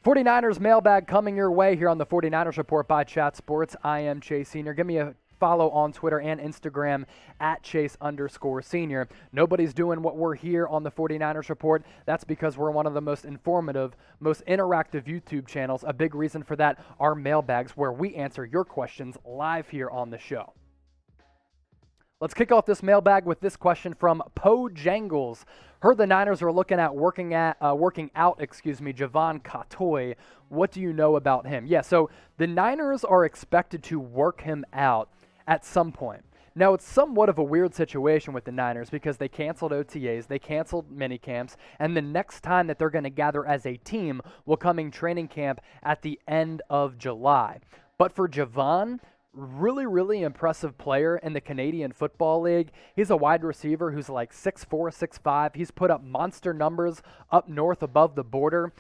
49ers mailbag coming your way here on the 49ers Report by Chat Sports. I am Chase Senior. Give me a follow on Twitter and Instagram at Chase_Senior. Nobody's doing what we're here on the 49ers Report. That's because we're one of the most informative, most interactive YouTube channels. A big reason for that are mailbags, where we answer your questions live here on the show. Let's kick off this mailbag with this question from Poe Jangles. Heard the Niners are looking at working out, Jevon Cottoy. What do you know about him? Yeah, so the Niners are expected to work him out at some point. Now, it's somewhat of a weird situation with the Niners because they canceled OTAs, they canceled minicamps, and the next time that they're going to gather as a team will come in training camp at the end of July. But for Jevon, really impressive player in the Canadian Football League. He's a wide receiver who's like 6'4", 6'5". He's put up monster numbers up north above the border.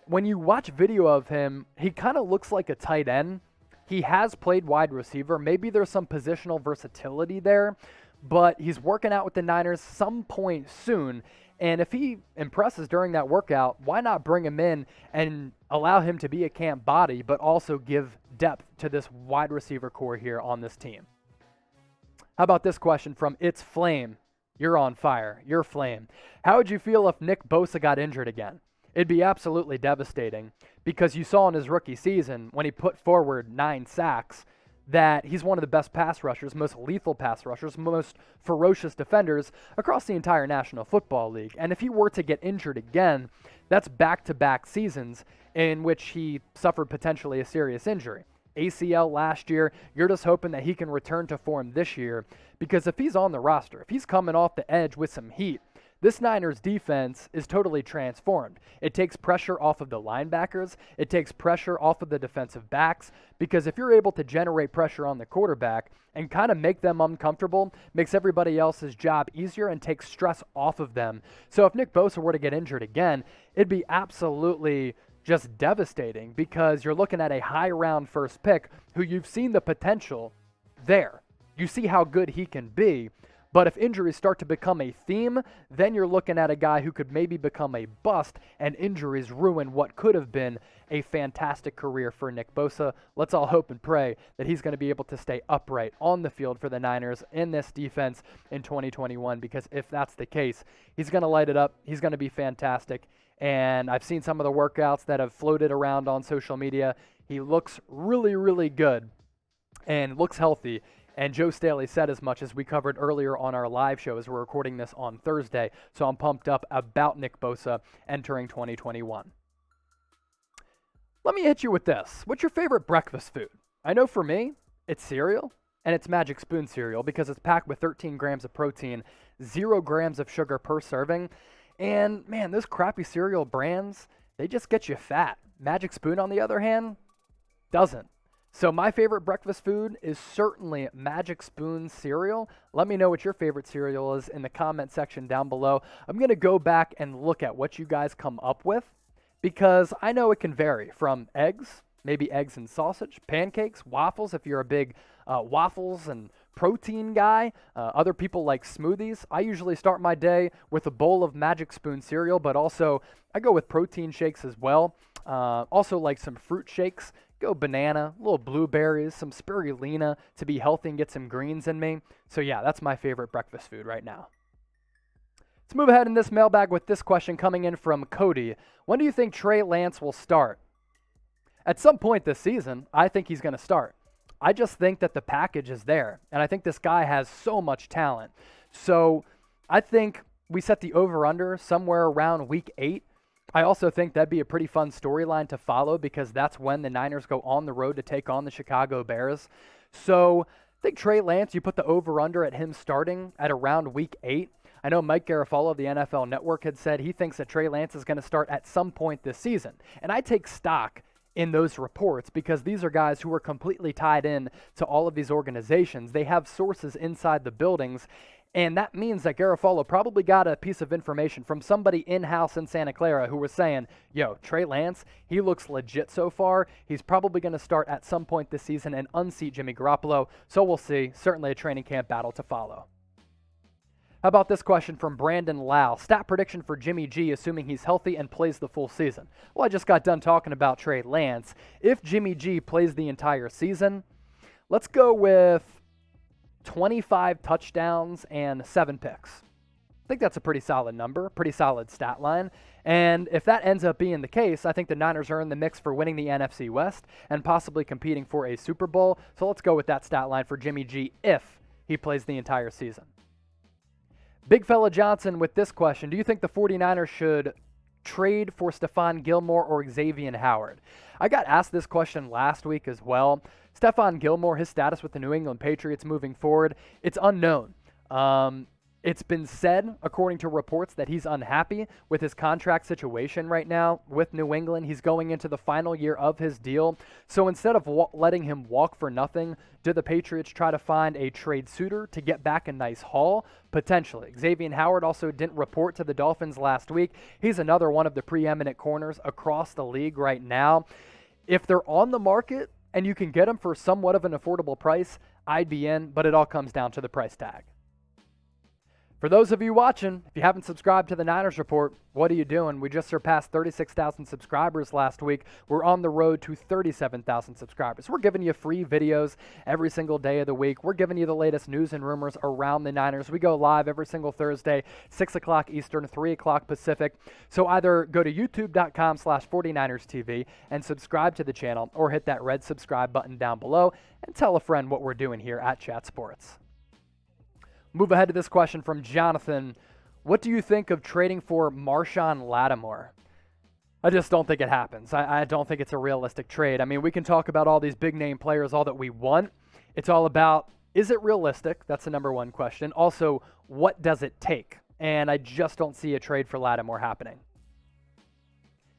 When you watch video of him, he kind of looks like a tight end. He has played wide receiver. Maybe there's some positional versatility there, but he's working out with the Niners some point soon. And if he impresses during that workout, why not bring him in and allow him to be a camp body, but also give depth to this wide receiver core here on this team? How about this question from It's Flame? You're on fire. You're Flame. How would you feel if Nick Bosa got injured again? It'd be absolutely devastating because you saw in his rookie season when he put forward 9 sacks that he's one of the best pass rushers, most lethal pass rushers, most ferocious defenders across the entire National Football League. And if he were to get injured again, that's back-to-back seasons in which he suffered potentially a serious injury. ACL last year, you're just hoping that he can return to form this year, because if he's on the roster, if he's coming off the edge with some heat, this Niners defense is totally transformed. It takes pressure off of the linebackers. It takes pressure off of the defensive backs, because if you're able to generate pressure on the quarterback and kind of make them uncomfortable, makes everybody else's job easier and takes stress off of them. So if Nick Bosa were to get injured again, it'd be absolutely just devastating, because you're looking at a high round first pick who you've seen the potential there. You see how good he can be. But if injuries start to become a theme, then you're looking at a guy who could maybe become a bust, and injuries ruin what could have been a fantastic career for Nick Bosa. Let's all hope and pray that he's going to be able to stay upright on the field for the Niners in this defense in 2021, because if that's the case, he's going to light it up. He's going to be fantastic. And I've seen some of the workouts that have floated around on social media. He looks really good and looks healthy. And Joe Staley said as much, as we covered earlier on our live show as we're recording this on Thursday. So I'm pumped up about Nick Bosa entering 2021. Let me hit you with this. What's your favorite breakfast food? I know for me, it's cereal, and it's Magic Spoon cereal, because it's packed with 13 grams of protein, 0 grams of sugar per serving. And man, those crappy cereal brands, they just get you fat. Magic Spoon, on the other hand, doesn't. So my favorite breakfast food is certainly Magic Spoon cereal. Let me know what your favorite cereal is in the comment section down below. I'm going to go back and look at what you guys come up with, because I know it can vary from eggs, maybe eggs and sausage, pancakes, waffles if you're a big waffles and protein guy. Other people like smoothies. I usually start my day with a bowl of Magic Spoon cereal, but also I go with protein shakes as well. Also like some fruit shakes. Go banana, little blueberries, some spirulina to be healthy and get some greens in me. So yeah, that's my favorite breakfast food right now. Let's move ahead in this mailbag with this question coming in from Cody. When do you think Trey Lance will start? At some point this season, I think he's going to start. I just think that the package is there, and I think this guy has so much talent. So I think we set the over-under somewhere around week 8. I also think that'd be a pretty fun storyline to follow, because that's when the Niners go on the road to take on the Chicago Bears. So I think Trey Lance, you put the over-under at him starting at around week 8. I know Mike Garafolo of the NFL Network had said he thinks that Trey Lance is going to start at some point this season. And I take stock in those reports, because these are guys who are completely tied in to all of these organizations. They have sources inside the buildings. And that means that Garafolo probably got a piece of information from somebody in-house in Santa Clara who was saying, yo, Trey Lance, he looks legit so far. He's probably going to start at some point this season and unseat Jimmy Garoppolo. So we'll see. Certainly a training camp battle to follow. How about this question from Brandon Lau? Stat prediction for Jimmy G, assuming he's healthy and plays the full season. Well, I just got done talking about Trey Lance. If Jimmy G plays the entire season, let's go with 25 touchdowns and 7 picks. I think that's a pretty solid number, pretty solid stat line. And if that ends up being the case, I think the Niners are in the mix for winning the NFC West and possibly competing for a Super Bowl. So let's go with that stat line for Jimmy G if he plays the entire season. Big Fella Johnson with this question. Do you think the 49ers should trade for Stephon Gilmore or Xavien Howard? I got asked this question last week as well. Stephon Gilmore, his status with the New England Patriots moving forward, it's unknown. It's been said, according to reports, that he's unhappy with his contract situation right now with New England. He's going into the final year of his deal. So instead of letting him walk for nothing, do the Patriots try to find a trade suitor to get back a nice haul? Potentially. Xavien Howard also didn't report to the Dolphins last week. He's another one of the preeminent corners across the league right now. If they're on the market and you can get them for somewhat of an affordable price, I'd be in, but it all comes down to the price tag. For those of you watching, if you haven't subscribed to the Niners Report, what are you doing? We just surpassed 36,000 subscribers last week. We're on the road to 37,000 subscribers. We're giving you free videos every single day of the week. We're giving you the latest news and rumors around the Niners. We go live every single Thursday, 6 o'clock Eastern, 3 o'clock Pacific. So either go to youtube.com/49erstv and subscribe to the channel, or hit that red subscribe button down below and tell a friend what we're doing here at Chat Sports. Move ahead to this question from Jonathan. What do you think of trading for Marshawn Lattimore? I just don't think it happens. I don't think it's a realistic trade. I mean, we can talk about all these big name players all that we want. It's all about, is it realistic? That's the number one question. Also, what does it take? And I just don't see a trade for Lattimore happening.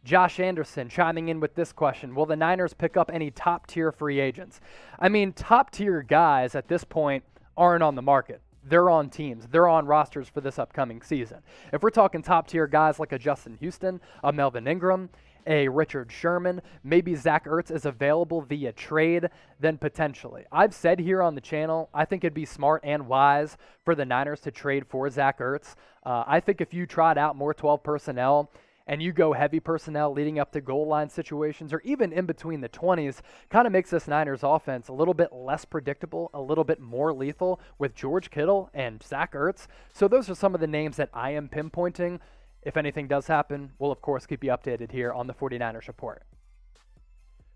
Josh Anderson chiming in with this question. Will the Niners pick up any top-tier free agents? I mean, top-tier guys at this point aren't on the market. They're on teams. They're on rosters for this upcoming season. If we're talking top-tier guys like a Justin Houston, a Melvin Ingram, a Richard Sherman, maybe Zach Ertz is available via trade, then potentially. I've said here on the channel, I think it'd be smart and wise for the Niners to trade for Zach Ertz. I think if you trot out more 12 personnel and you go heavy personnel leading up to goal line situations or even in between the 20s, kind of makes this Niners offense a little bit less predictable, a little bit more lethal with George Kittle and Zach Ertz. So those are some of the names that I am pinpointing. If anything does happen, we'll of course keep you updated here on the 49ers Report.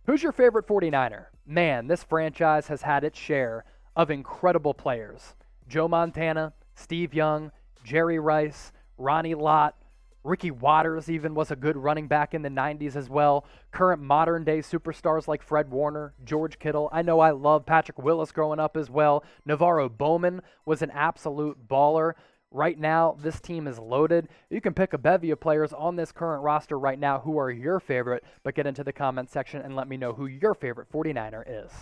Who's your favorite 49er? Man, this franchise has had its share of incredible players. Joe Montana, Steve Young, Jerry Rice, Ronnie Lott, Ricky Watters even was a good running back in the 90s as well. Current modern-day superstars like Fred Warner, George Kittle. I know I love Patrick Willis growing up as well. Navarro Bowman was an absolute baller. Right now, this team is loaded. You can pick a bevy of players on this current roster right now who are your favorite, but get into the comment section and let me know who your favorite 49er is.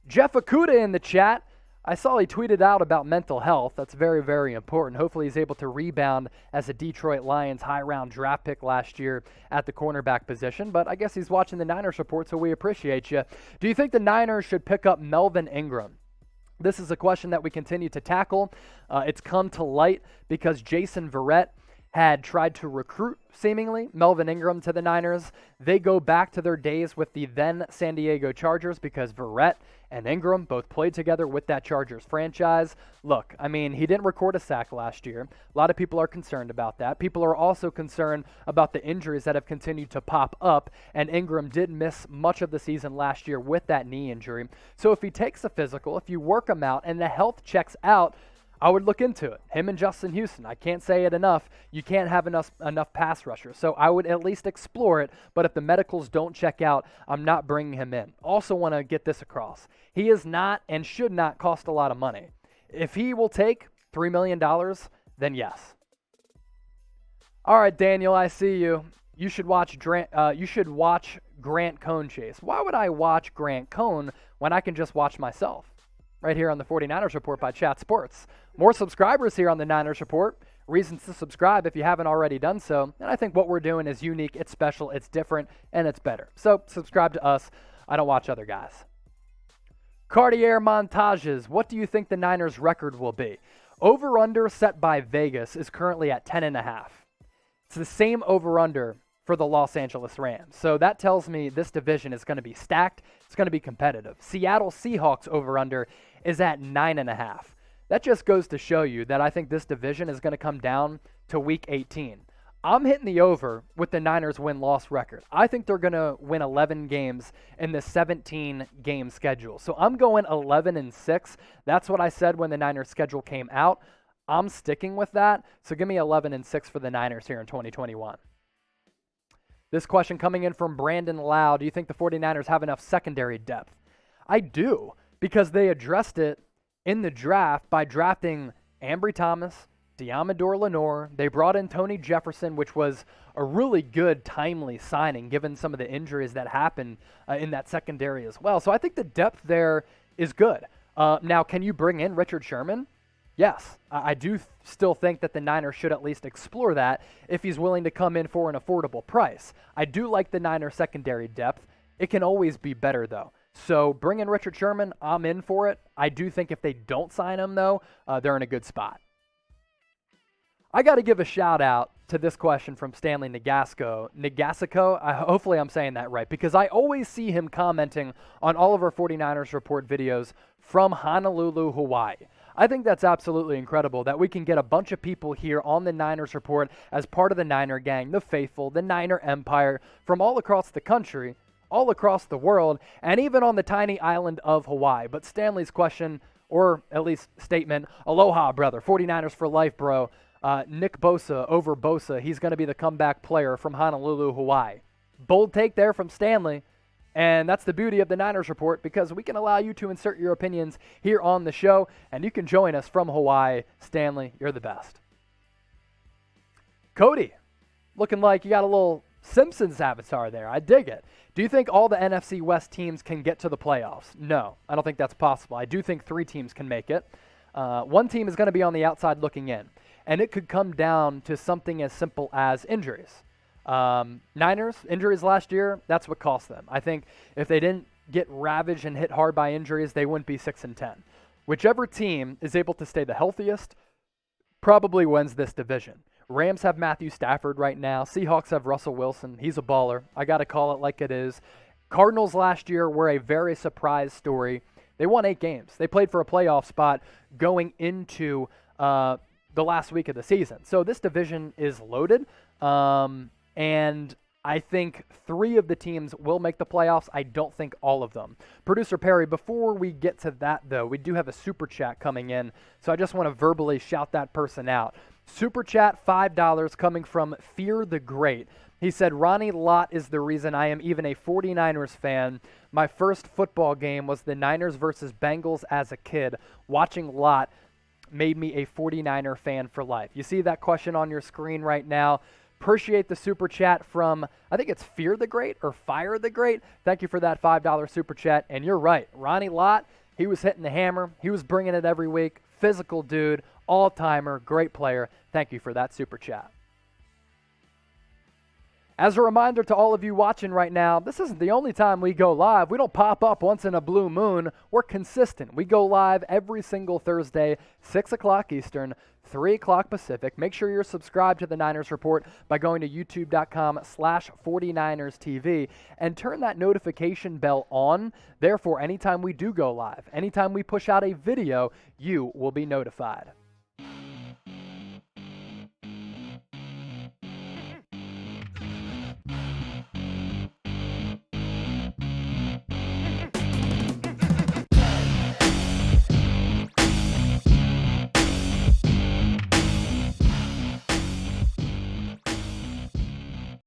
Jeff Akuta in the chat. I saw he tweeted out about mental health. That's very, very important. Hopefully he's able to rebound as a Detroit Lions high-round draft pick last year at the cornerback position. But I guess he's watching the Niners Report, so we appreciate you. Do you think the Niners should pick up Melvin Ingram? This is a question that we continue to tackle. It's come to light because Jason Verrett had tried to recruit, seemingly, Melvin Ingram to the Niners. They go back to their days with the then San Diego Chargers because Verrett and Ingram both played together with that Chargers franchise. Look, I mean, he didn't record a sack last year. A lot of people are concerned about that. People are also concerned about the injuries that have continued to pop up, and Ingram did miss much of the season last year with that knee injury. So if he takes a physical, if you work him out, and the health checks out, I would look into it. Him and Justin Houston. I can't say it enough. You can't have enough pass rushers. So I would at least explore it. But if the medicals don't check out, I'm not bringing him in. Also want to get this across. He is not and should not cost a lot of money. If he will take $3 million, then yes. All right, Daniel, I see you. You should watch Grant Cohn chase. Why would I watch Grant Cohn when I can just watch myself? Right here on the 49ers Report by Chat Sports. More subscribers here on the Niners Report. Reasons to subscribe if you haven't already done so. And I think what we're doing is unique, it's special, it's different, and it's better. So subscribe to us. I don't watch other guys. Cartier Montages. What do you think the Niners record will be? Over-under set by Vegas is currently at 10.5. It's the same over-under for the Los Angeles Rams. So that tells me this division is going to be stacked. It's going to be competitive. Seattle Seahawks over-under is at 9.5. That just goes to show you that I think this division is going to come down to Week 18. I'm hitting the over with the Niners win-loss record. I think they're going to win 11 games in the 17-game schedule. So I'm going 11-6. That's what I said when the Niners schedule came out. I'm sticking with that. So give me 11-6 for the Niners here in 2021. This question coming in from Brandon Lau. Do you think the 49ers have enough secondary depth? I do, because they addressed it in the draft by drafting Ambry Thomas, Deommodore Lenoir. They brought in Tony Jefferson, which was a really good, timely signing given some of the injuries that happened in that secondary as well. So I think the depth there is good. Now, can you bring in Richard Sherman? Yes, I do still think that the Niners should at least explore that if he's willing to come in for an affordable price. I do like the Niners secondary depth. It can always be better, though. So bring in Richard Sherman. I'm in for it. I do think if they don't sign him, though, they're in a good spot. I got to give a shout out to this question from Stanley Nagasico. Hopefully I'm saying that right, because I always see him commenting on all of our 49ers Report videos from Honolulu, Hawaii. I think that's absolutely incredible that we can get a bunch of people here on the Niners Report as part of the Niner Gang, the Faithful, the Niner Empire, from all across the country, all across the world, and even on the tiny island of Hawaii. But Stanley's question, or at least statement, aloha, brother, 49ers for life, bro. Nick Bosa over Bosa. He's going to be the comeback player from Honolulu, Hawaii. Bold take there from Stanley. And that's the beauty of the Niners Report, because we can allow you to insert your opinions here on the show, and you can join us from Hawaii. Stanley, you're the best. Cody, looking like you got a little Simpsons avatar there. I dig it. Do you think all the NFC West teams can get to the playoffs? No, I don't think that's possible. I do think 3 teams can make it. One team is going to be on the outside looking in, and it could come down to something as simple as injuries. Niners, injuries last year, that's what cost them. I think if they didn't get ravaged and hit hard by injuries, they wouldn't be 6-10. Whichever team is able to stay the healthiest probably wins this division. Rams have Matthew Stafford right now. Seahawks have Russell Wilson. He's a baller. I got to call it like it is. Cardinals last year were a very surprise story. They won 8 games. They played for a playoff spot going into the last week of the season. So this division is loaded. And I think 3 of the teams will make the playoffs. I don't think all of them. Producer Perry, before we get to that, though, we do have a super chat coming in. So I just want to verbally shout that person out. Super chat, $5 coming from Fear the Great. He said, Ronnie Lott is the reason I am even a 49ers fan. My first football game was the Niners versus Bengals as a kid. Watching Lott made me a 49er fan for life. You see that question on your screen right now. Appreciate the super chat from, I think it's Fear the Great or Fire the Great. Thank you for that $5 super chat. And you're right, Ronnie Lott, he was hitting the hammer. He was bringing it every week. Physical dude, all-timer, great player. Thank you for that super chat. As a reminder to all of you watching right now, this isn't the only time we go live. We don't pop up once in a blue moon. We're consistent. We go live every single Thursday, 6 o'clock Eastern, 3 o'clock Pacific. Make sure you're subscribed to the Niners Report by going to youtube.com/49erstv and turn that notification bell on. Therefore, anytime we do go live, anytime we push out a video, you will be notified.